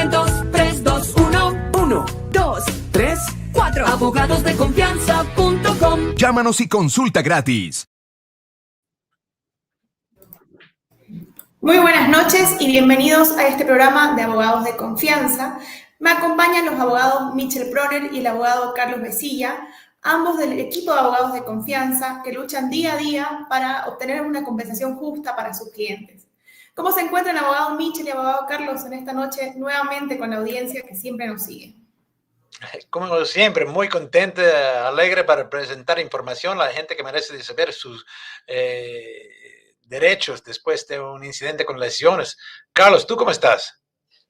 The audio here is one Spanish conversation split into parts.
1-800-321 1, 2, 3, 4. abogadosdeconfianza.com. Llámanos y consulta gratis. Muy buenas noches y bienvenidos a este programa de Abogados de Confianza. Me acompañan los abogados Michel Proner y el abogado Carlos Besilla, ambos del equipo de abogados de confianza que luchan día a día para obtener una compensación justa para sus clientes. ¿Cómo se encuentran, abogado Michel y abogado Carlos, en esta noche nuevamente con la audiencia que siempre nos sigue? Como siempre, muy contenta, alegre para presentar información a la gente que merece saber sus derechos después de un incidente con lesiones. Carlos, ¿tú cómo estás?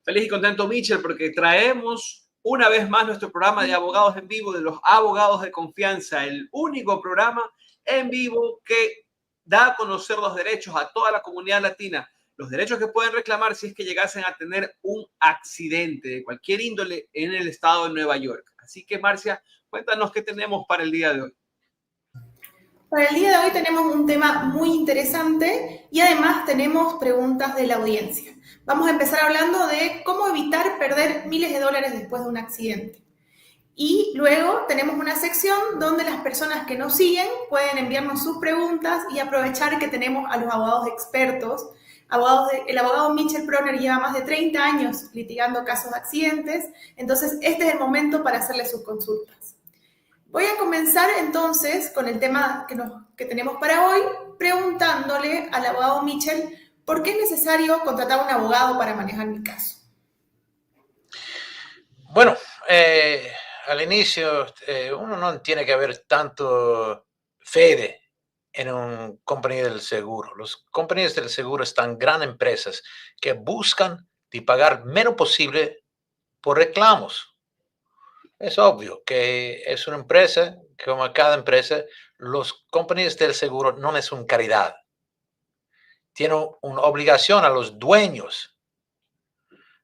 Feliz y contento, Michel, porque traemos una vez más nuestro programa de abogados en vivo de los abogados de confianza, el único programa en vivo que da a conocer los derechos a toda la comunidad latina, los derechos que pueden reclamar si es que llegasen a tener un accidente de cualquier índole en el estado de Nueva York. Así que, Marcia, cuéntanos qué tenemos para el día de hoy. Para el día de hoy tenemos un tema muy interesante y además tenemos preguntas de la audiencia. Vamos a empezar hablando de cómo evitar perder miles de dólares después de un accidente. Y luego tenemos una sección donde las personas que nos siguen pueden enviarnos sus preguntas y aprovechar que tenemos a los abogados expertos. El abogado Michel Proner lleva más de 30 años litigando casos de accidentes, entonces este es el momento para hacerle sus consultas. Voy a comenzar entonces con el tema que tenemos para hoy, preguntándole al abogado Michel por qué es necesario contratar a un abogado para manejar mi caso. Bueno, al inicio uno no tiene que haber tanto fe en una compañía del seguro. Las compañías del seguro están grandes empresas que buscan de pagar menos posible por reclamos. Es obvio que es una empresa, como cada empresa, las compañías del seguro no es una caridad. Tienen una obligación a los dueños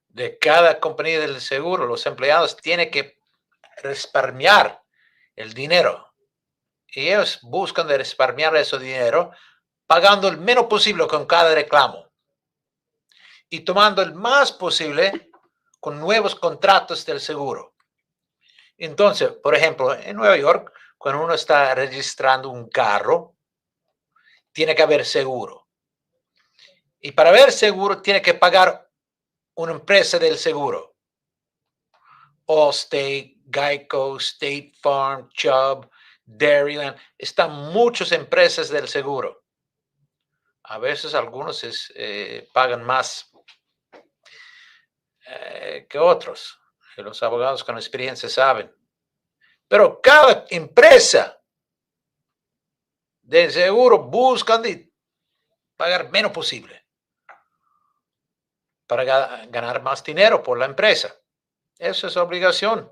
de cada compañía del seguro, los empleados tienen que respalmear el dinero. Y ellos buscan de respalmear ese dinero pagando el menos posible con cada reclamo y tomando el más posible con nuevos contratos del seguro. Entonces, por ejemplo, en Nueva York, cuando uno está registrando un carro, tiene que haber seguro. Y para haber seguro, tiene que pagar una empresa del seguro. Allstate, Geico, State Farm, Chubb, Dairyland. Están muchas empresas del seguro. A veces algunos pagan más que otros. Los abogados con experiencia saben. Pero cada empresa de seguro buscan de pagar menos posible para ganar más dinero por la empresa. Eso es obligación.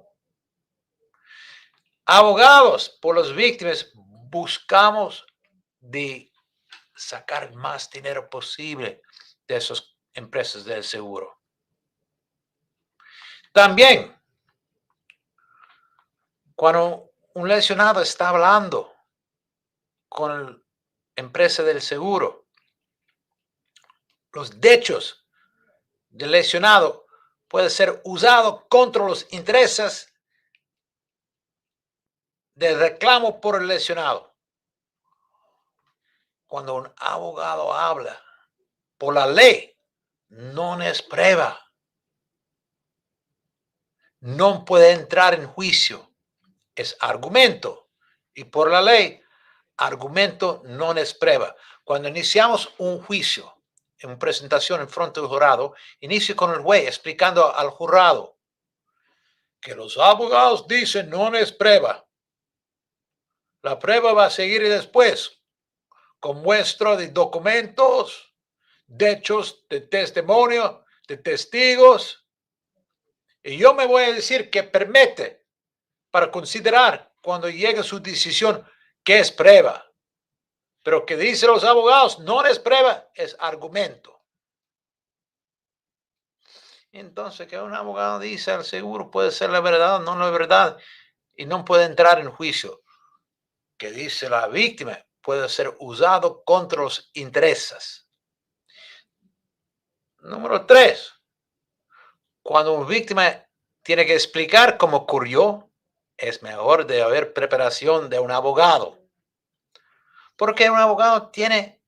Abogados por las víctimas buscamos de sacar más dinero posible de esas empresas del seguro. También, cuando un lesionado está hablando con la empresa del seguro, los derechos del lesionado pueden ser usados contra los intereses del reclamo por el lesionado. Cuando un abogado habla por la ley, no es prueba. No puede entrar en juicio. Es argumento. Y por la ley, argumento no es prueba. Cuando iniciamos un juicio, en presentación en frente del jurado, inicio con el juez explicando al jurado que los abogados dicen no es prueba. La prueba va a seguir después con muestra de documentos, de hechos, de testimonio, de testigos. Y yo me voy a decir que permite para considerar cuando llegue su decisión que es prueba. Pero que dicen los abogados no es prueba, es argumento. Entonces, que un abogado dice al seguro puede ser la verdad o no la verdad y no puede entrar en juicio. Que dice la víctima puede ser usado contra los intereses. Número 3. cuando una víctima tiene que explicar cómo ocurrió, es mejor de haber preparación de un abogado. Porque un abogado tiene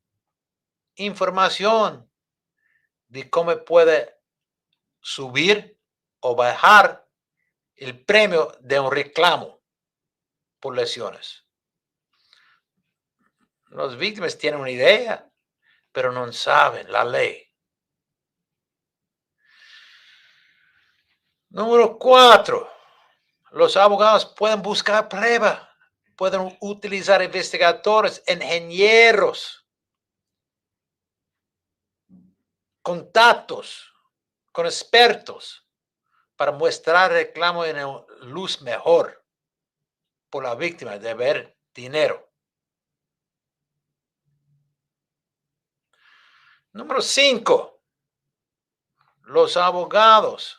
información de cómo puede subir o bajar el premio de un reclamo por lesiones. Las víctimas tienen una idea, pero no saben la ley. Número 4. Los abogados pueden buscar pruebas, pueden utilizar investigadores, ingenieros, contactos con expertos para mostrar el reclamo en luz mejor por la víctima de ver dinero. Número 5. Los abogados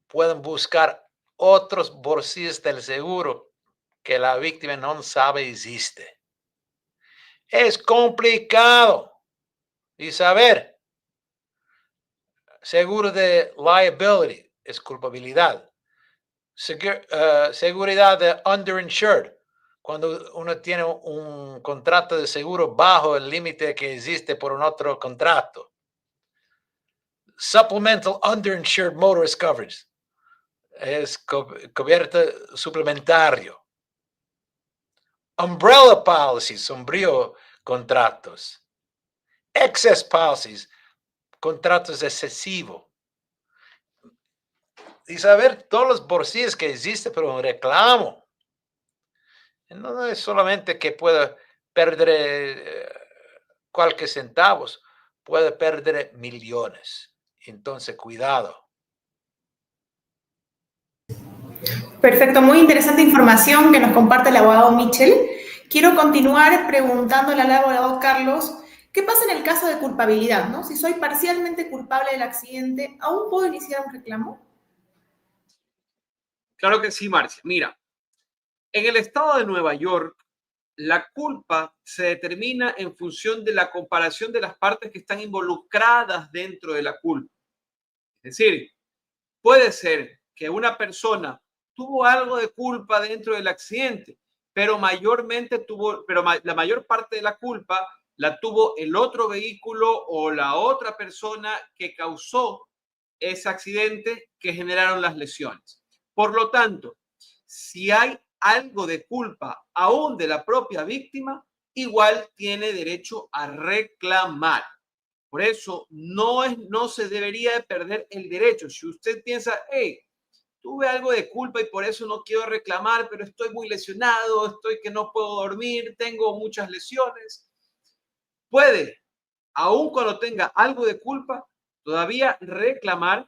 pueden buscar otros bolsillos del seguro que la víctima no sabe existe. Es complicado y saber. Seguro de liability es culpabilidad. Seguridad de underinsured, cuando uno tiene un contrato de seguro bajo el límite que existe por un otro contrato. Supplemental underinsured motorist coverage es cubierta suplementario. Umbrella policies, sombrío contratos. Excess policies, contratos excesivos. Y saber todos los bolsillos que existen por un reclamo. No es solamente que pueda perder cualquier centavos, puede perder millones. Entonces, cuidado. Perfecto, muy interesante información que nos comparte el abogado Mitchell. Quiero continuar preguntándole al abogado Carlos, ¿qué pasa en el caso de culpabilidad, ¿no? Si soy parcialmente culpable del accidente, ¿aún puedo iniciar un reclamo? Claro que sí, Marcia. Mira, en el estado de Nueva York, la culpa se determina en función de la comparación de las partes que están involucradas dentro de la culpa. Es decir, puede ser que una persona tuvo algo de culpa dentro del accidente, pero la mayor parte de la culpa la tuvo el otro vehículo o la otra persona que causó ese accidente que generaron las lesiones. Por lo tanto, si hay algo de culpa aún de la propia víctima, igual tiene derecho a reclamar. Por eso no se debería de perder el derecho. Si usted piensa, hey, tuve algo de culpa y por eso no quiero reclamar, pero estoy muy lesionado, estoy que no puedo dormir, tengo muchas lesiones, puede, aun cuando tenga algo de culpa, todavía reclamar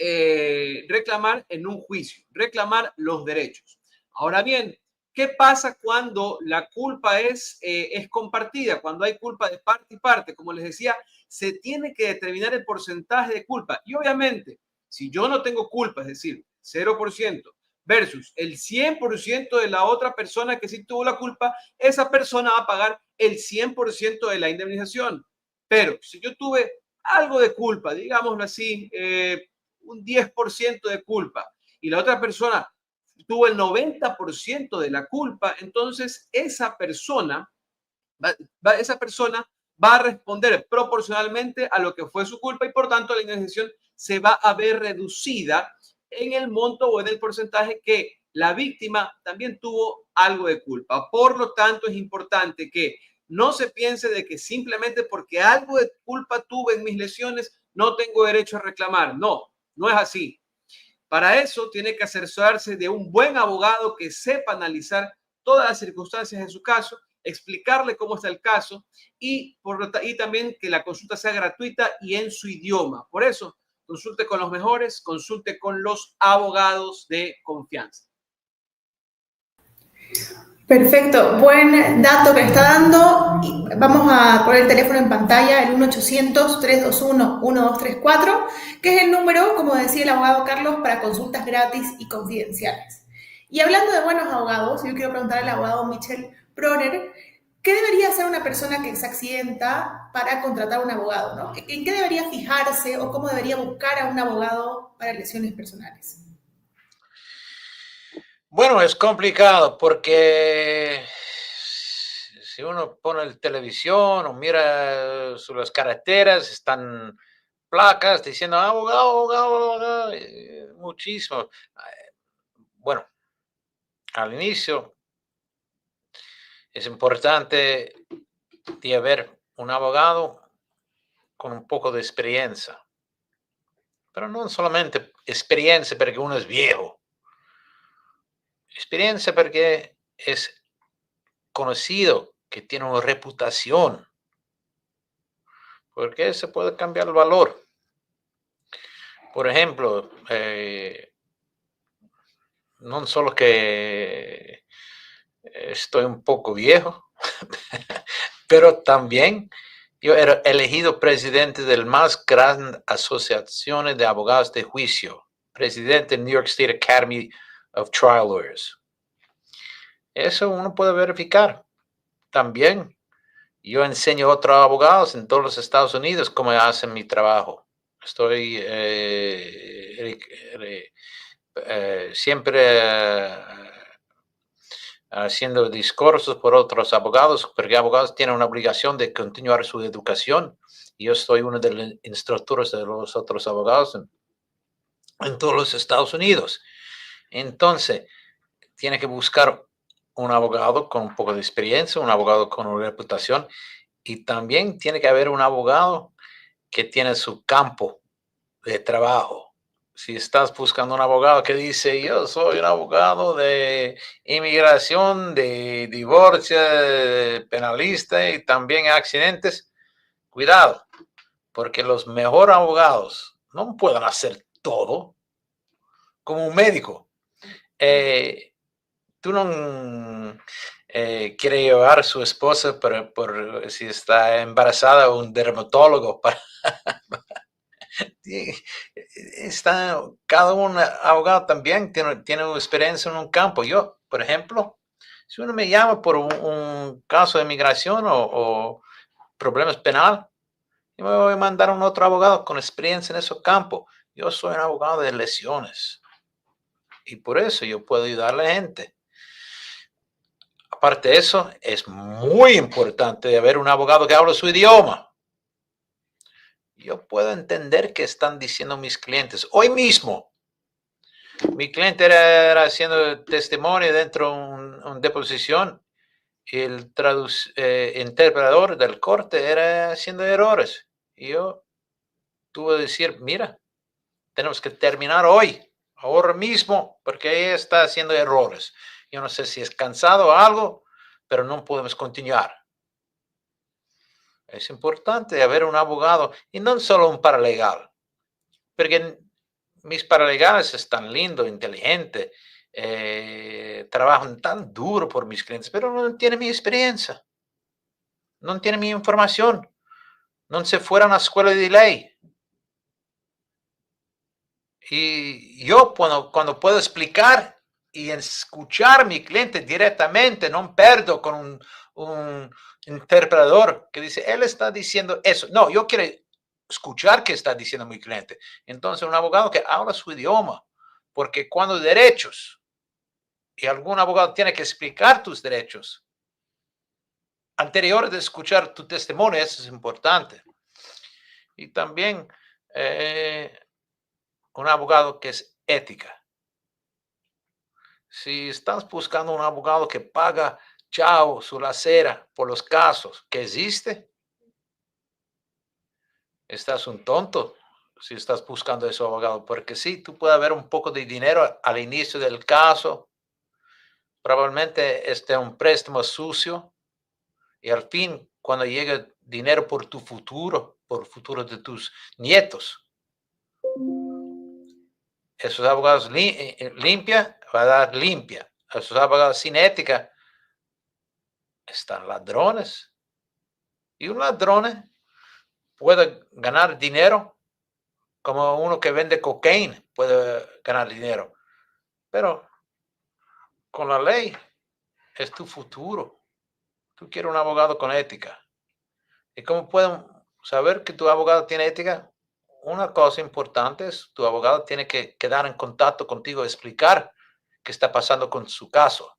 en un juicio, reclamar los derechos. Ahora bien, ¿qué pasa cuando la culpa es compartida? Cuando hay culpa de parte y parte, como les decía, se tiene que determinar el porcentaje de culpa. Y obviamente, si yo no tengo culpa, es decir, 0% versus el 100% de la otra persona que sí tuvo la culpa, esa persona va a pagar el 100% de la indemnización. Pero si yo tuve algo de culpa, digámoslo así, un 10% de culpa, y la otra persona tuvo el 90% de la culpa, entonces esa persona va a responder proporcionalmente a lo que fue su culpa y por tanto la indemnización se va a ver reducida en el monto o en el porcentaje que la víctima también tuvo algo de culpa. Por lo tanto, es importante que no se piense de que simplemente porque algo de culpa tuve en mis lesiones no tengo derecho a reclamar. No, no es así. Para eso tiene que asesorarse de un buen abogado que sepa analizar todas las circunstancias de su caso, explicarle cómo está el caso y también que la consulta sea gratuita y en su idioma. Por eso, consulte con los mejores, consulte con los abogados de confianza. Perfecto, buen dato que está dando. Vamos a poner el teléfono en pantalla, el 1-800-321-1234, que es el número, como decía el abogado Carlos, para consultas gratis y confidenciales. Y hablando de buenos abogados, yo quiero preguntar al abogado Mitchell Proner, ¿qué debería hacer una persona que se accidenta para contratar a un abogado, ¿no? ¿En qué debería fijarse o cómo debería buscar a un abogado para lesiones personales? Bueno, es complicado porque si uno pone la televisión o mira sobre las carreteras, están placas diciendo abogado, abogado, abogado, muchísimo. Bueno, al inicio es importante de haber un abogado con un poco de experiencia, pero no solamente experiencia porque uno es viejo, experiencia porque es conocido, que tiene una reputación, porque se puede cambiar el valor. Por ejemplo, no solo que estoy un poco viejo, pero también yo era elegido presidente del más grande asociación de abogados de juicio, presidente del New York State Academy of Trial Lawyers. Eso uno puede verificar. También yo enseño a otros abogados en todos los Estados Unidos cómo hacen mi trabajo. Estoy siempre haciendo discursos por otros abogados, porque abogados tienen una obligación de continuar su educación. Y yo soy uno de los instructores de los otros abogados en todos los Estados Unidos. Entonces, tiene que buscar un abogado con un poco de experiencia, un abogado con una reputación, y también tiene que haber un abogado que tiene su campo de trabajo. Si estás buscando un abogado que dice, yo soy un abogado de inmigración, de divorcio, de penalista y también accidentes, cuidado, porque los mejores abogados no pueden hacer todo como un médico. Tú no quieres llevar a su esposa por si está embarazada a un dermatólogo para cada un abogado también tiene una experiencia en un campo. Yo, por ejemplo, si uno me llama por un caso de migración o problemas penal, yo me voy a mandar a un otro abogado con experiencia en ese campo. Yo soy un abogado de lesiones y por eso yo puedo ayudar a la gente. Aparte de eso, es muy importante haber un abogado que hable su idioma. Yo puedo entender qué están diciendo mis clientes. Hoy mismo, mi cliente era haciendo testimonio dentro de una deposición y el interpretador del corte era haciendo errores. Y yo tuve que decir, mira, tenemos que terminar hoy, ahora mismo, porque ella está haciendo errores. Yo no sé si es cansado o algo, pero no podemos continuar. Es importante haber un abogado y no solo un paralegal, porque mis paralegales están lindos, inteligentes, trabajan tan duro por mis clientes, pero no tienen mi experiencia, no tienen mi información, no se fueron a la escuela de ley. Y yo cuando puedo explicar y escuchar a mi cliente directamente, no pierdo con un interpretador que dice, él está diciendo eso. No, yo quiero escuchar qué está diciendo mi cliente. Entonces, un abogado que habla su idioma, porque cuando derechos, y algún abogado tiene que explicar tus derechos, anterior de escuchar tu testimonio, eso es importante. Y también un abogado que es ética. Si estás buscando un abogado que paga chao su lacera por los casos que existe, estás un tonto si estás buscando ese abogado, porque sí, tú puedes haber un poco de dinero al inicio del caso, probablemente esté un préstamo sucio y al fin, cuando llegue dinero por tu futuro, por el futuro de tus nietos, esos abogados limpia, va a dar limpia. Esos abogados sin ética están ladrones. Y un ladrón puede ganar dinero como uno que vende cocaína puede ganar dinero. Pero con la ley es tu futuro. Tú quieres un abogado con ética. ¿Y cómo pueden saber que tu abogado tiene ética? Una cosa importante es tu abogado tiene que quedar en contacto contigo, explicar qué está pasando con su caso.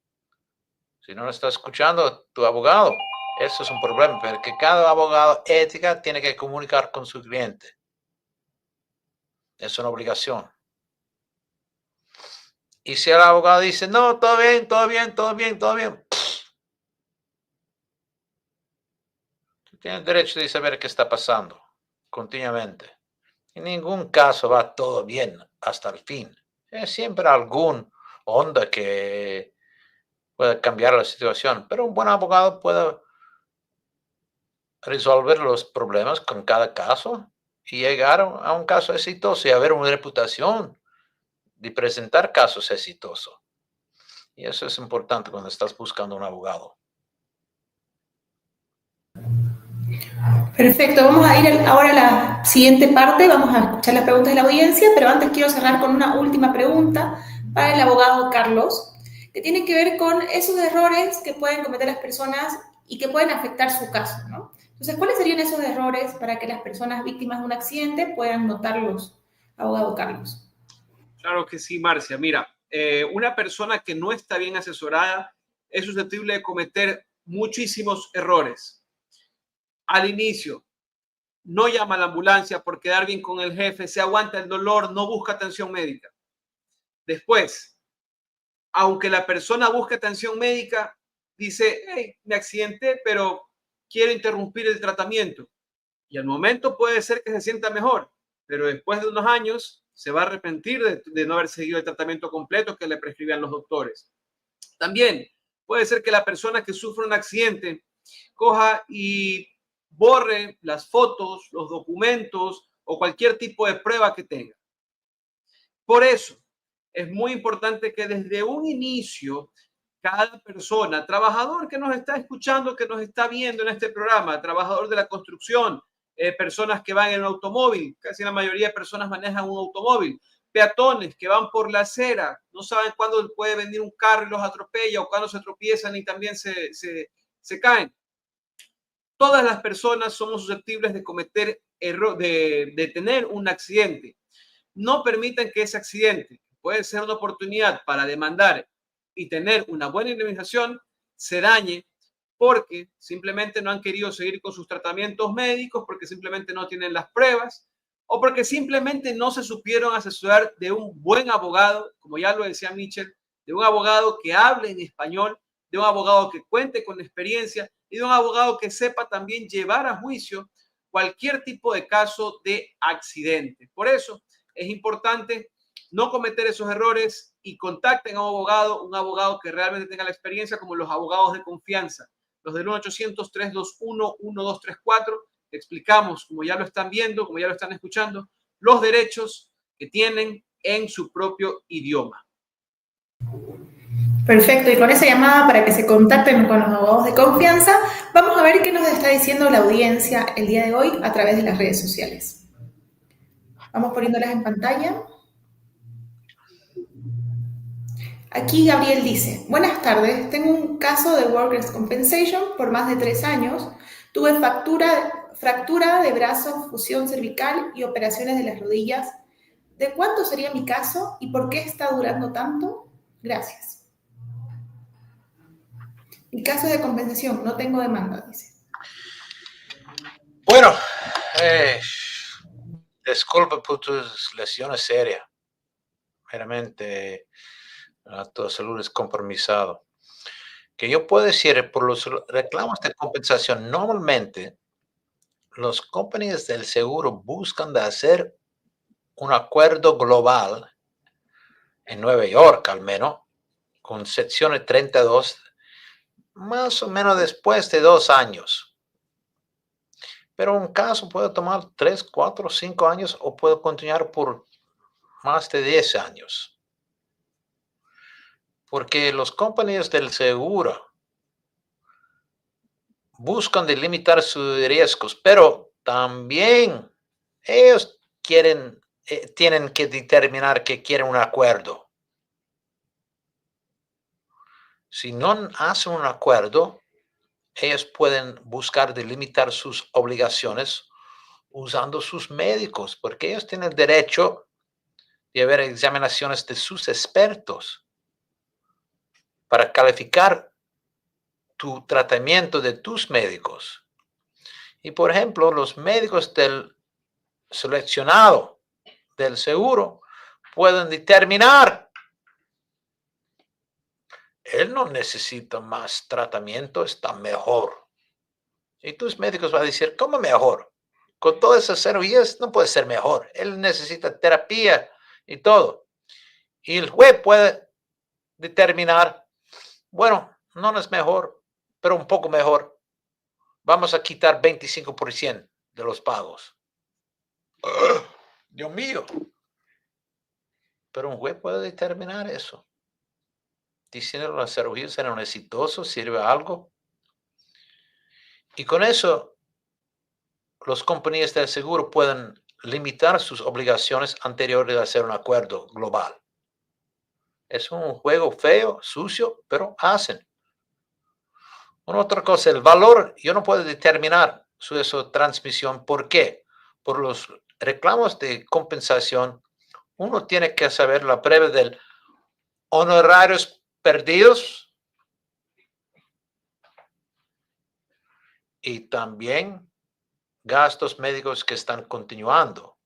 Si no lo está escuchando tu abogado, eso es un problema, pero que cada abogado ética tiene que comunicar con su cliente. Es una obligación. Y si el abogado dice, no, todo bien, todo bien, todo bien, todo bien, tú tienes derecho de saber qué está pasando continuamente. En ningún caso va todo bien hasta el fin. Es siempre algún onda que puede cambiar la situación, pero un buen abogado puede resolver los problemas con cada caso y llegar a un caso exitoso y haber una reputación de presentar casos exitosos. Y eso es importante cuando estás buscando un abogado. Perfecto, vamos a ir ahora a la siguiente parte, vamos a escuchar las preguntas de la audiencia, pero antes quiero cerrar con una última pregunta para el abogado Carlos, que tiene que ver con esos errores que pueden cometer las personas y que pueden afectar su caso, ¿no? Entonces, ¿cuáles serían esos errores para que las personas víctimas de un accidente puedan notarlos, abogado Carlos? Claro que sí, Marcia. Mira, una persona que no está bien asesorada es susceptible de cometer muchísimos errores. Al inicio, no llama a la ambulancia por quedar bien con el jefe, se aguanta el dolor, no busca atención médica. Después, aunque la persona busque atención médica, dice, hey, me accidenté, pero quiero interrumpir el tratamiento. Y al momento puede ser que se sienta mejor, pero después de unos años se va a arrepentir de no haber seguido el tratamiento completo que le prescribían los doctores. También puede ser que la persona que sufre un accidente coja y borre las fotos, los documentos o cualquier tipo de prueba que tenga. Por eso es muy importante que desde un inicio cada persona, trabajador que nos está escuchando, que nos está viendo en este programa, trabajador de la construcción, personas que van en un automóvil, casi la mayoría de personas manejan un automóvil, peatones que van por la acera, no saben cuándo puede venir un carro y los atropella o cuándo se tropiezan y también se caen. Todas las personas somos susceptibles de cometer error, de tener un accidente. No permitan que ese accidente, puede ser una oportunidad para demandar y tener una buena indemnización, se dañe porque simplemente no han querido seguir con sus tratamientos médicos, porque simplemente no tienen las pruebas o porque simplemente no se supieron asesorar de un buen abogado, como ya lo decía Mitchell, de un abogado que hable en español, de un abogado que cuente con experiencia y de un abogado que sepa también llevar a juicio cualquier tipo de caso de accidente. Por eso es importante no cometer esos errores y contacten a un abogado que realmente tenga la experiencia, como los abogados de confianza, los del 1-800-321-1234. Te explicamos, como ya lo están viendo, como ya lo están escuchando, los derechos que tienen en su propio idioma. Perfecto, y con esa llamada para que se contacten con los abogados de confianza, vamos a ver qué nos está diciendo la audiencia el día de hoy a través de las redes sociales. Vamos poniéndolas en pantalla. Aquí Gabriel dice, buenas tardes, tengo un caso de Workers' Compensation por más de 3 años. Tuve fractura de brazo, fusión cervical y operaciones de las rodillas. ¿De cuánto sería mi caso y por qué está durando tanto? Gracias. Mi caso es de compensación, no tengo demanda, dice. Bueno, disculpa por tus lesiones serias. Meramente, tu salud es compromisado. Que yo puedo decir, por los reclamos de compensación, normalmente los compañías del seguro buscan de hacer un acuerdo global en Nueva York, al menos, con secciones 32, más o menos después de 2 años. Pero un caso puede tomar 3, 4, 5 años o puede continuar por más de 10 años. Porque los compañías del seguro buscan delimitar sus riesgos, pero también ellos tienen que determinar que quieren un acuerdo. Si no hacen un acuerdo, ellos pueden buscar delimitar sus obligaciones usando sus médicos, porque ellos tienen el derecho de haber examinaciones de sus expertos para calificar tu tratamiento de tus médicos. Y por ejemplo, los médicos del seleccionado del seguro pueden determinar, él no necesita más tratamiento, está mejor. Y tus médicos van a decir, ¿cómo mejor? Con todas esas cirugías no puede ser mejor. Él necesita terapia y todo. Y el juez puede determinar, bueno, no es mejor, pero un poco mejor. Vamos a quitar 25% de los pagos. Dios mío. Pero un juez puede determinar eso. Diciendo que las cirugías eran exitosas, sirve a algo. Y con eso, las compañías de seguro pueden limitar sus obligaciones anteriores a hacer un acuerdo global. Es un juego feo, sucio, pero hacen. Una otra cosa, el valor, yo no puedo determinar su transmisión. ¿Por qué? Por los reclamos de compensación, uno tiene que saber la prueba del honorarios perdidos y también gastos médicos que están continuando.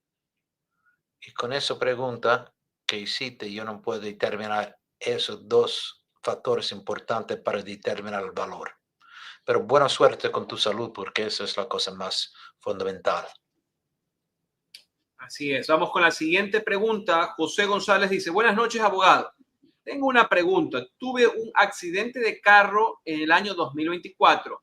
Y con esa pregunta que hiciste, yo no puedo determinar esos dos factores importantes para determinar el valor. Pero buena suerte con tu salud, porque esa es la cosa más fundamental. Así es. Vamos con la siguiente pregunta. José González dice, buenas noches, abogado. Tengo una pregunta. Tuve un accidente de carro en el año 2024.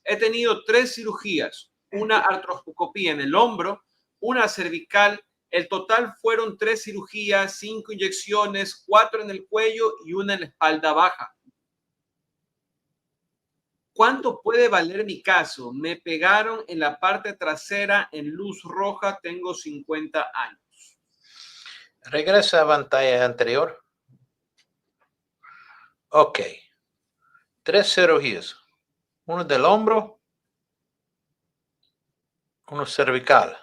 He tenido 3 cirugías, una artroscopía en el hombro, una cervical. El total fueron 3 cirugías, 5 inyecciones, 4 en el cuello y una en la espalda baja. ¿Cuánto puede valer mi caso? Me pegaron en la parte trasera en luz roja, tengo 50 años. Regresa a pantalla anterior. Ok. 3 cirugías. Uno del hombro, uno cervical.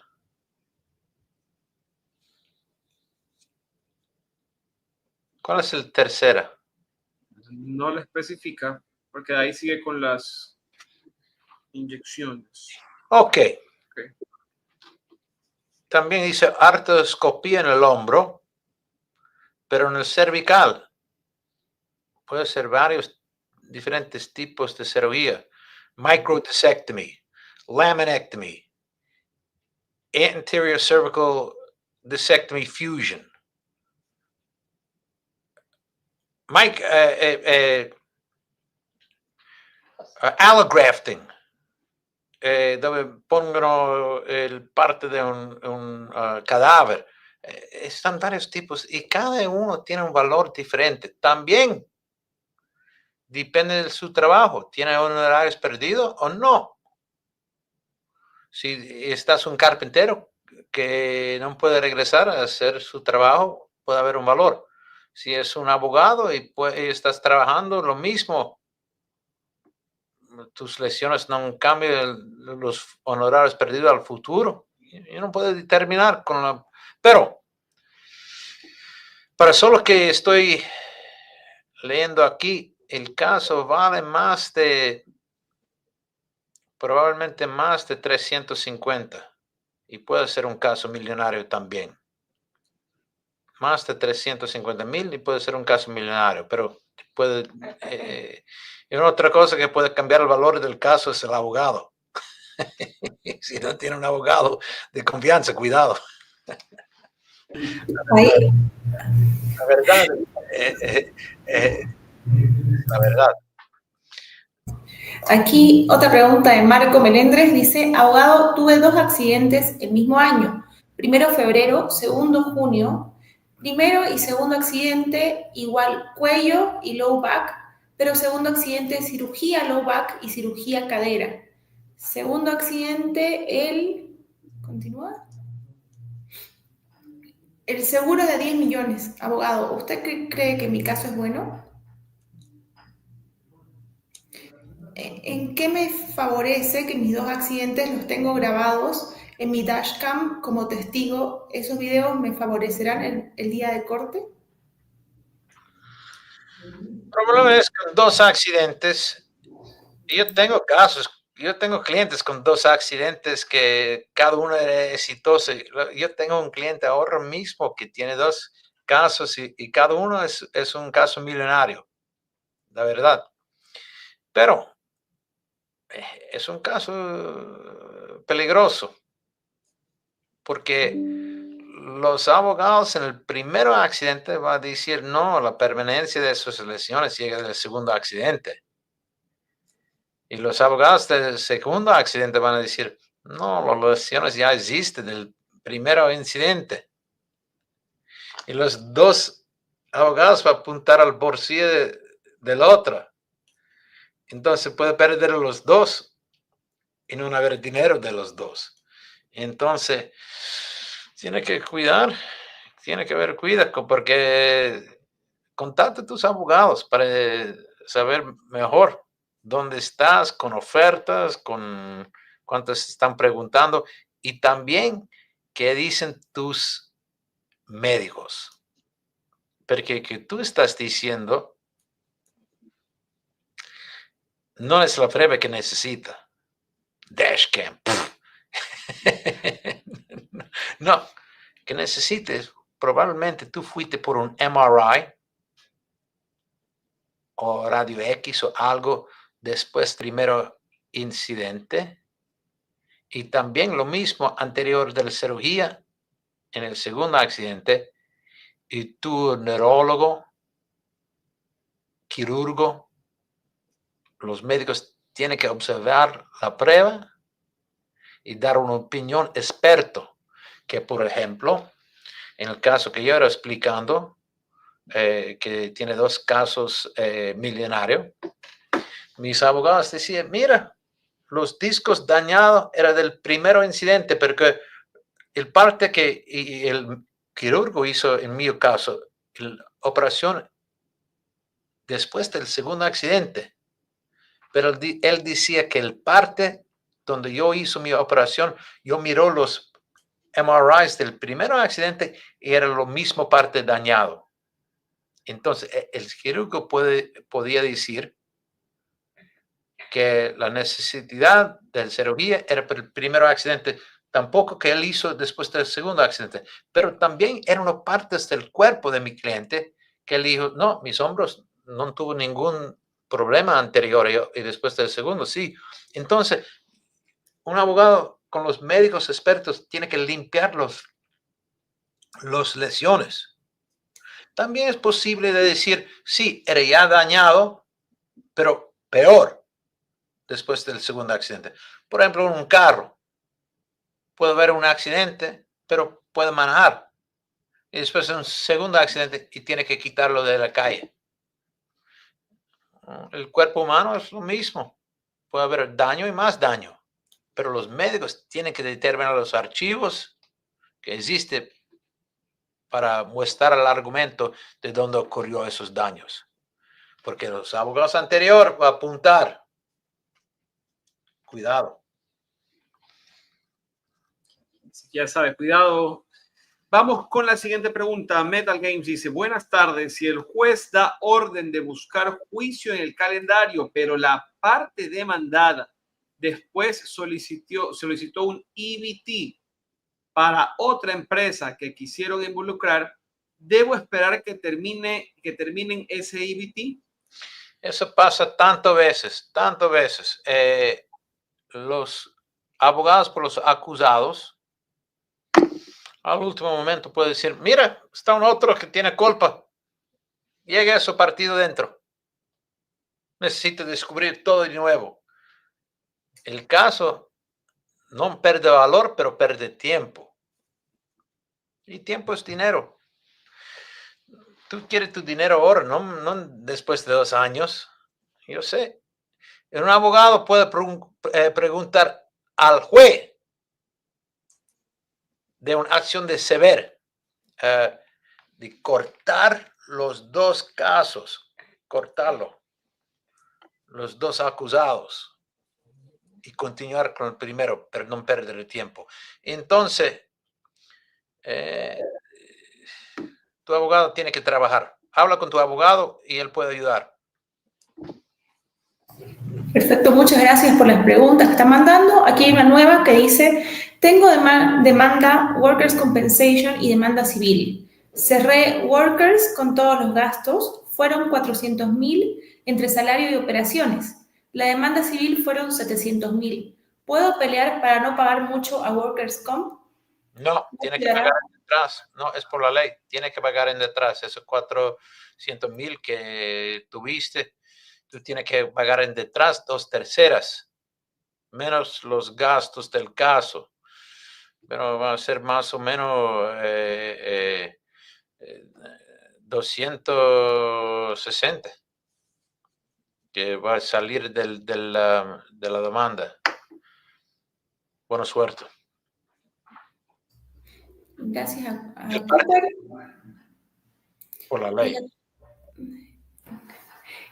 ¿Cuál es el tercera? No lo especifica, porque ahí sigue con las inyecciones. Ok. También dice artroscopía en el hombro, pero en el cervical. Puede ser varios diferentes tipos de cirugía. Microdiscectomy, laminectomy, anterior cervical discectomy fusion. Allografting, donde pongan el parte de un cadáver. Están varios tipos y cada uno tiene un valor diferente. También depende de su trabajo. ¿Tiene honorarios perdidos o no? Si estás un carpintero que no puede regresar a hacer su trabajo, puede haber un valor. Si es un abogado y estás trabajando lo mismo, tus lesiones no cambian los honorarios perdidos al futuro. Yo no puedo determinar con la... Pero, para solo que estoy leyendo aquí, el caso vale más de... probablemente más de 350. Y puede ser un caso millonario también. Más de 350,000 y puede ser un caso millonario, pero puede... y otra cosa que puede cambiar el valor del caso es el abogado. Si no tiene un abogado de confianza, cuidado. La verdad, la verdad. Aquí otra pregunta de Marco Melendres dice, abogado, tuve 2 accidentes el mismo año. Primero febrero, segundo junio. Primero y segundo accidente igual cuello y low back, pero segundo accidente cirugía low back y cirugía cadera. Segundo accidente, ¿continúa? El seguro de 10 millones. Abogado, ¿usted cree que mi caso es bueno? ¿En qué me favorece que mis dos accidentes los tengo grabados en mi dashcam como testigo? ¿Esos videos me favorecerán el día de corte? El problema es con dos accidentes. Yo tengo clientes con dos accidentes que cada uno es exitoso. Yo tengo un cliente ahora mismo que tiene dos casos y cada uno es un caso millonario, la verdad. Pero es un caso peligroso porque los abogados en el primer accidente van a decir no, la permanencia de sus lesiones llega del segundo accidente. Y los abogados del segundo accidente van a decir, no, las lesiones ya existen del primer incidente. Y los dos abogados van a apuntar al bolsillo del otro. Entonces puede perder los dos y no haber dinero de los dos. Entonces, tiene que haber cuidado porque contacta a tus abogados para saber mejor dónde estás, con ofertas, con cuántos están preguntando y también qué dicen tus médicos. Porque que tú estás diciendo no es la prueba que necesita. Dashcam. No, que necesites, probablemente tú fuiste por un MRI o radio X o algo después primero incidente y también lo mismo anterior de la cirugía en el segundo accidente y tu neurólogo, quirúrgo, los médicos tienen que observar la prueba y dar una opinión experto que por ejemplo en el caso que yo era explicando que tiene dos casos millonarios, mis abogados decían, mira, los discos dañados eran del primer incidente, porque el parte que el quirúrgo hizo en mi caso, la operación después del segundo accidente, pero él decía que el parte donde yo hice mi operación, yo miró los MRIs del primer accidente y era lo mismo parte dañado. Entonces, el quirúrgo podía decir que la necesidad de cirugía era por el primer accidente, tampoco que él hizo después del segundo accidente, pero también eran unas partes del cuerpo de mi cliente que él dijo, no, mis hombros no tuvo ningún problema anterior y después del segundo, sí. Entonces, un abogado con los médicos expertos tiene que limpiar los lesiones. También es posible de decir, sí, era ya dañado, pero peor después del segundo accidente. Por ejemplo, un carro. Puede haber un accidente, pero puede manejar. Y después un segundo accidente y tiene que quitarlo de la calle. El cuerpo humano es lo mismo. Puede haber daño y más daño. Pero los médicos tienen que determinar los archivos que existen para mostrar el argumento de dónde ocurrió esos daños. Porque los abogados anteriores van a apuntar. Cuidado. Ya sabes, cuidado. Vamos con la siguiente pregunta. Metal Games dice, buenas tardes. Si el juez da orden de buscar juicio en el calendario, pero la parte demandada después solicitó un EBT para otra empresa que quisieron involucrar, ¿debo esperar que terminen ese EBT? Eso pasa tantas veces. Los abogados por los acusados al último momento puede decir, mira, está un otro que tiene culpa. Llega a su partido dentro. Necesita descubrir todo de nuevo. El caso no pierde valor, pero pierde tiempo. Y tiempo es dinero. Tú quieres tu dinero ahora, no después de 2 años. Yo sé. Un abogado puede preguntar al juez de una acción de sever, de cortar los dos casos, cortarlo. los dos acusados y continuar con el primero, pero no perder el tiempo. Entonces, tu abogado tiene que trabajar. Habla con tu abogado y él puede ayudar. Perfecto, muchas gracias por las preguntas que están mandando. Aquí hay una nueva que dice, tengo demanda Workers' Compensation y demanda civil. Cerré Workers con todos los gastos, fueron 400.000 entre salario y operaciones. La demanda civil fueron 700.000. ¿Puedo pelear para no pagar mucho a Workers' Comp? No, tiene que pagar en detrás. No, es por la ley. Tiene que pagar en detrás. Esos 400.000 que tuviste, tú tienes que pagar en detrás 2/3, menos los gastos del caso. Pero va a ser más o menos 260 que va a salir de la demanda. Buena suerte. Gracias a Cooper. Por la ley.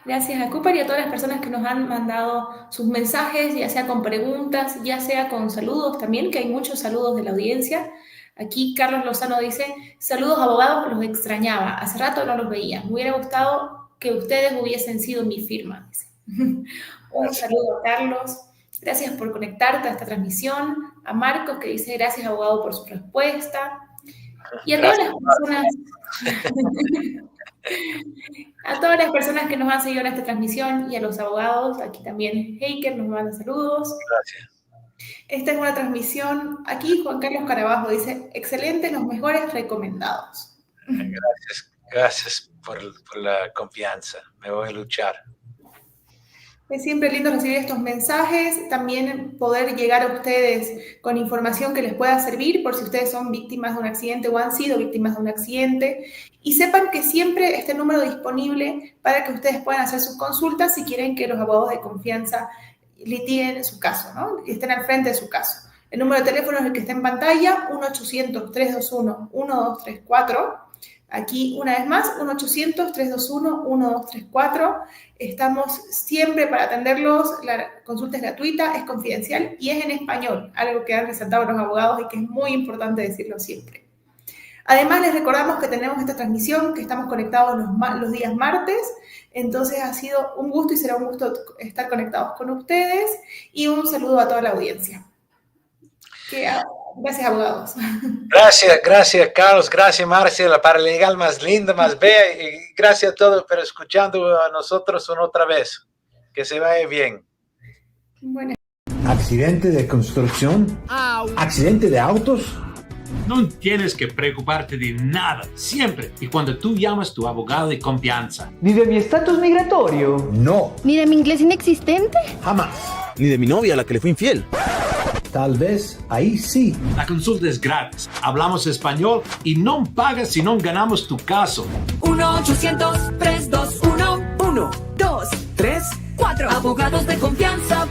Gracias a Cooper y a todas las personas que nos han mandado sus mensajes, ya sea con preguntas, ya sea con saludos también, que hay muchos saludos de la audiencia. Aquí Carlos Lozano dice, saludos abogados, los extrañaba, hace rato no los veía, me hubiera gustado que ustedes hubiesen sido mi firma. Dice. Un saludo a Carlos, gracias por conectarte a esta transmisión, a Marcos que dice gracias abogado por su respuesta, y a todas las personas... A todas las personas que nos han seguido en esta transmisión y a los abogados, aquí también Heiker nos manda saludos. Gracias. Esta es una transmisión, aquí Juan Carlos Carabajo dice, excelente, los mejores recomendados. Gracias por la confianza, me voy a luchar. Es siempre lindo recibir estos mensajes, también poder llegar a ustedes con información que les pueda servir por si ustedes son víctimas de un accidente o han sido víctimas de un accidente. Y sepan que siempre está el número disponible para que ustedes puedan hacer sus consultas si quieren que los abogados de confianza litiguen su caso, ¿no? Y estén al frente de su caso. El número de teléfono es el que está en pantalla, 1-800-321-1234. Aquí, una vez más, 1-800-321-1234. Estamos siempre para atenderlos. La consulta es gratuita, es confidencial y es en español, algo que han resaltado los abogados y que es muy importante decirlo siempre. Además, les recordamos que tenemos esta transmisión, que estamos conectados los días martes. Entonces, ha sido un gusto y será un gusto estar conectados con ustedes. Y un saludo a toda la audiencia. Gracias, abogados. Gracias, Carlos. Gracias, Marcia, la paralegal más linda, más bella. Y gracias a todos por escuchando a nosotros una otra vez. Que se vaya bien. Bueno. ¿Accidente de construcción? ¿Accidente de autos? No tienes que preocuparte de nada, siempre y cuando tú llamas a tu abogado de confianza. ¿Ni de mi estatus migratorio? No, ¿Ni de mi inglés inexistente? jamás. Ni de mi novia, a la que le fui infiel. Tal vez ahí sí. La consulta es gratis, hablamos español y no pagas si no ganamos tu caso. 1-800-321-1234. Abogados de confianza.